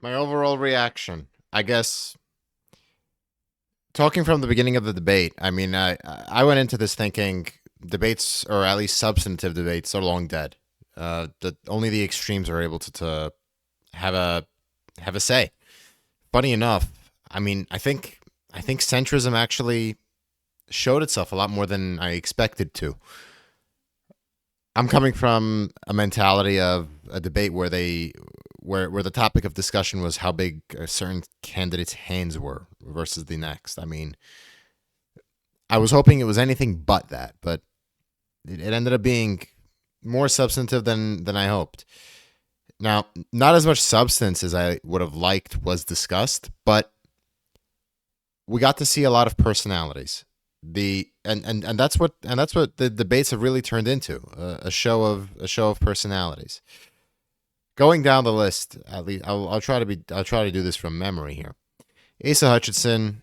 My overall reaction, I guess, talking from the beginning of the debate, I mean, I went into this thinking debates, or at least substantive debates, are long dead. Only the extremes are able to have a say. Funny enough, I mean, I think centrism actually showed itself a lot more than I expected to. I'm coming from a mentality of a debate where the topic of discussion was how big a certain candidate's hands were versus the next. I mean, I was hoping it was anything but that, but it ended up being more substantive than I hoped. Now, not as much substance as I would have liked was discussed, but we got to see a lot of personalities. That's what the debates have really turned into, a show of personalities. Going down the list, at least I'll try to do this from memory here. Asa Hutchinson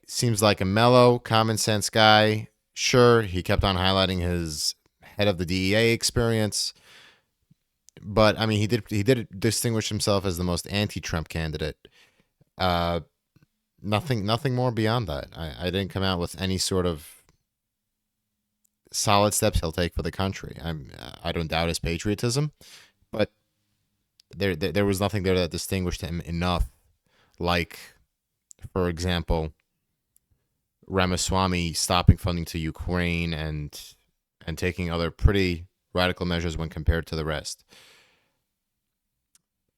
seems like a mellow, common sense guy. Sure, he kept on highlighting his head of the DEA experience, but I mean, he did distinguish himself as the most anti-Trump candidate. Uh, nothing more beyond that. I didn't come out with any sort of solid steps he'll take for the country. I don't doubt his patriotism, but there was nothing there that distinguished him enough. Like, for example, Ramaswamy stopping funding to Ukraine and taking other pretty radical measures when compared to the rest.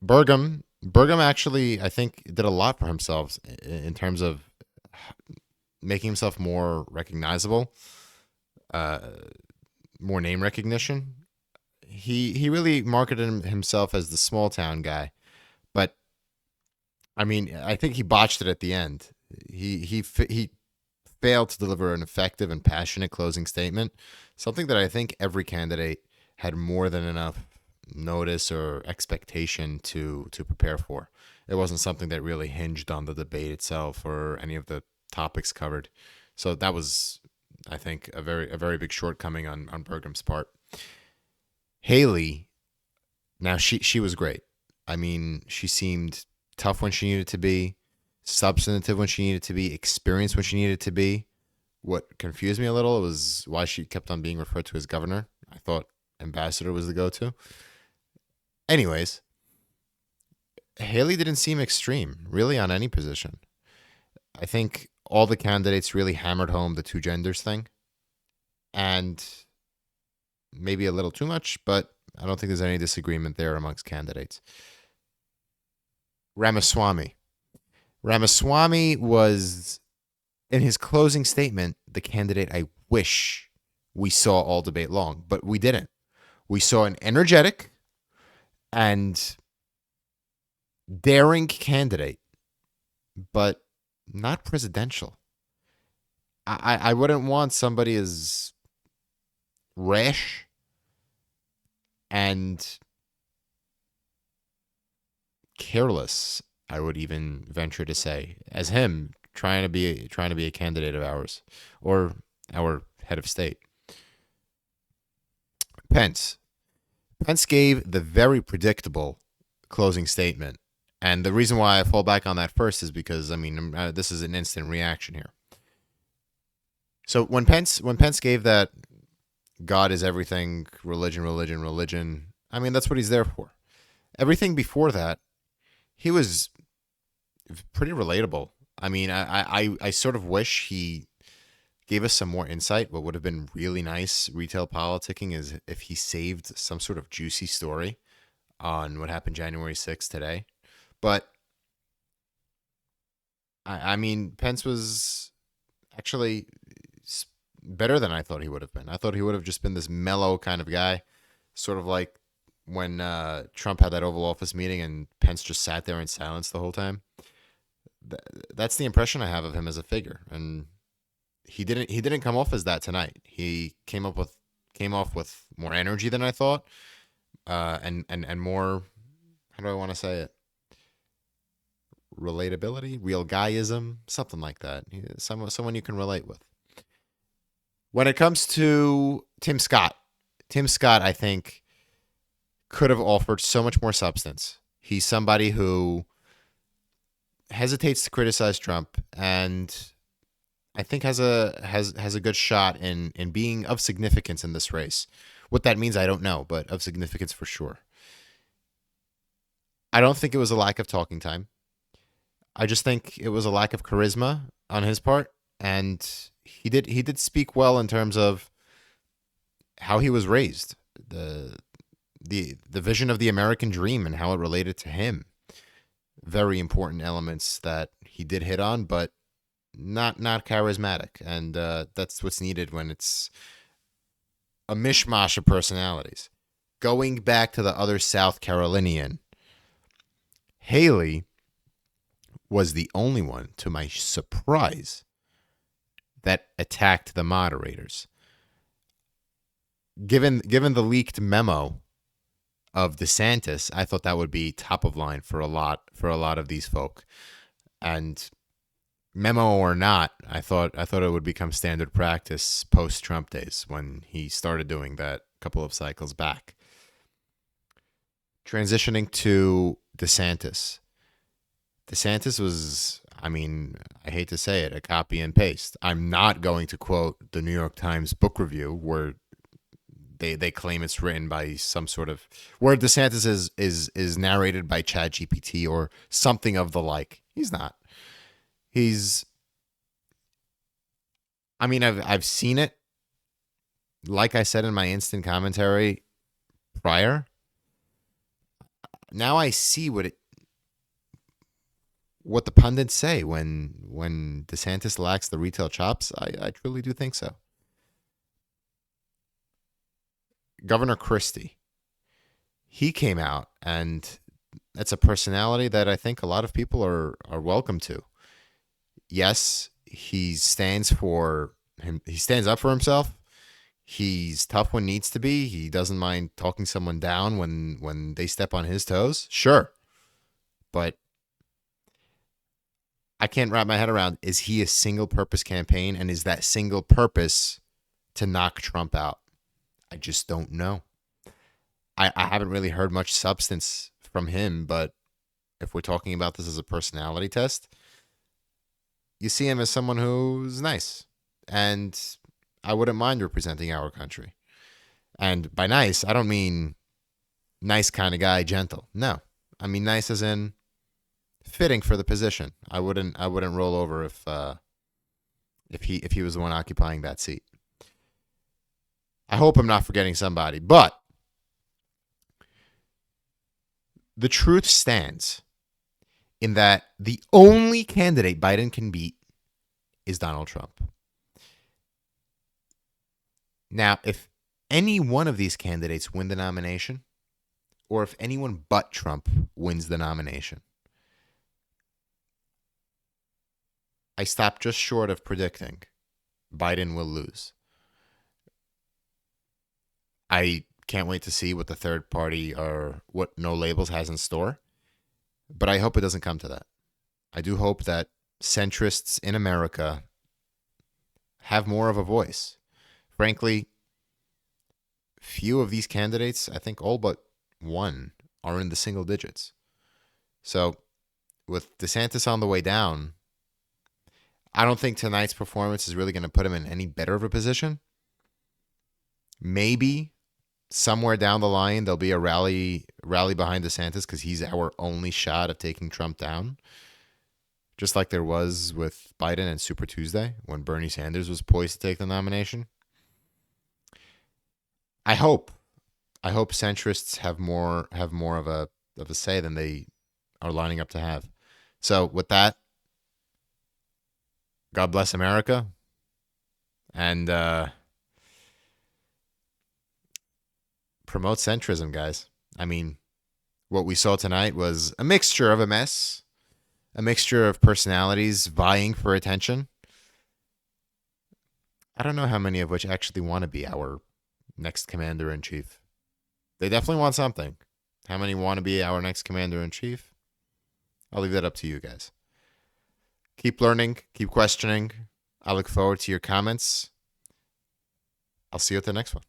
Burgum actually, I think, did a lot for himself in terms of making himself more recognizable, uh, more name recognition. He really marketed himself as the small town guy, but I mean, I think he botched it at the end. He failed to deliver an effective and passionate closing statement, something that I think every candidate had more than enough notice or expectation to prepare for. It wasn't something that really hinged on the debate itself or any of the topics covered. So that was, I think, a very big shortcoming on Burgum's part. Haley, now she was great. I mean, she seemed tough when she needed to be, substantive when she needed to be, experienced when she needed to be. What confused me a little was why she kept on being referred to as governor. I thought ambassador was the go-to. Anyways, Haley didn't seem extreme, really, on any position. I think all the candidates really hammered home the two genders thing, and maybe a little too much, but I don't think there's any disagreement there amongst candidates. Ramaswamy. Ramaswamy was, in his closing statement, the candidate I wish we saw all debate long, but we didn't. We saw an energetic and daring candidate, but not presidential. I wouldn't want somebody as rash and careless, I would even venture to say, as him trying to be a candidate of ours or our head of state. Pence. Pence gave the very predictable closing statement. And the reason why I fall back on that first is because, I mean, this is an instant reaction here. So when Pence gave that God is everything, religion, religion, religion, I mean, that's what he's there for. Everything before that, he was pretty relatable. I mean, I sort of wish he gave us some more insight. What would have been really nice retail politicking is if he saved some sort of juicy story on what happened January 6th today. But I mean, Pence was actually better than I thought he would have been. I thought he would have just been this mellow kind of guy, sort of like when Trump had that Oval Office meeting and Pence just sat there in silence the whole time. Th- that's the impression I have of him as a figure, and he didn't come off as that tonight. He came off with more energy than I thought, and more. How do I want to say it? Relatability, real guyism, something like that. Someone you can relate with. When it comes to Tim Scott, I think could have offered so much more substance. He's somebody who hesitates to criticize Trump, and I think has a good shot in being of significance in this race. What that means, I don't know, but of significance for sure. I don't think it was a lack of talking time. I just think it was a lack of charisma on his part, and he did speak well in terms of how he was raised, the vision of the American dream and how it related to him. Very important elements that he did hit on, but not charismatic, and that's what's needed when it's a mishmash of personalities. Going back to the other South Carolinian, Haley was the only one, to my surprise, that attacked the moderators. Given the leaked memo of DeSantis, I thought that would be top of line for a lot of these folk. And memo or not, I thought it would become standard practice post Trump days when he started doing that a couple of cycles back. Transitioning to DeSantis. DeSantis was, I mean, I hate to say it, a copy and paste. I'm not going to quote the New York Times book review where they claim it's written by some sort of, where DeSantis is narrated by ChatGPT or something of the like. He's not. I mean, I've seen it. Like I said in my instant commentary prior, now I see what the pundits say when DeSantis lacks the retail chops. I truly do think so. Governor Christie, he came out, and it's a personality that I think a lot of people are welcome to. Yes, he stands up for himself. He's tough when needs to be. He doesn't mind talking someone down when they step on his toes. Sure. But I can't wrap my head around, is he a single purpose campaign, and is that single purpose to knock Trump out? I just don't know. I haven't really heard much substance from him, but if we're talking about this as a personality test, you see him as someone who's nice, and I wouldn't mind representing our country. And by nice, I don't mean nice kind of guy, gentle. No, I mean nice as in fitting for the position. I wouldn't roll over if he was the one occupying that seat. I hope I'm not forgetting somebody, but the truth stands in that the only candidate Biden can beat is Donald Trump. Now, if any one of these candidates win the nomination, or if anyone but Trump wins the nomination, I stop just short of predicting Biden will lose. I can't wait to see what the third party or what No Labels has in store, but I hope it doesn't come to that. I do hope that centrists in America have more of a voice. Frankly, few of these candidates, I think all but one, are in the single digits. So with DeSantis on the way down, I don't think tonight's performance is really going to put him in any better of a position. Maybe somewhere down the line there'll be a rally behind DeSantis because he's our only shot of taking Trump down. Just like there was with Biden and Super Tuesday when Bernie Sanders was poised to take the nomination. I hope centrists have more of a say than they are lining up to have. So with that, God bless America, and promote centrism, guys. I mean, what we saw tonight was a mixture of a mess, a mixture of personalities vying for attention. I don't know how many of which actually want to be our next commander-in-chief. They definitely want something. How many want to be our next commander-in-chief? I'll leave that up to you guys. Keep learning, keep questioning. I look forward to your comments. I'll see you at the next one.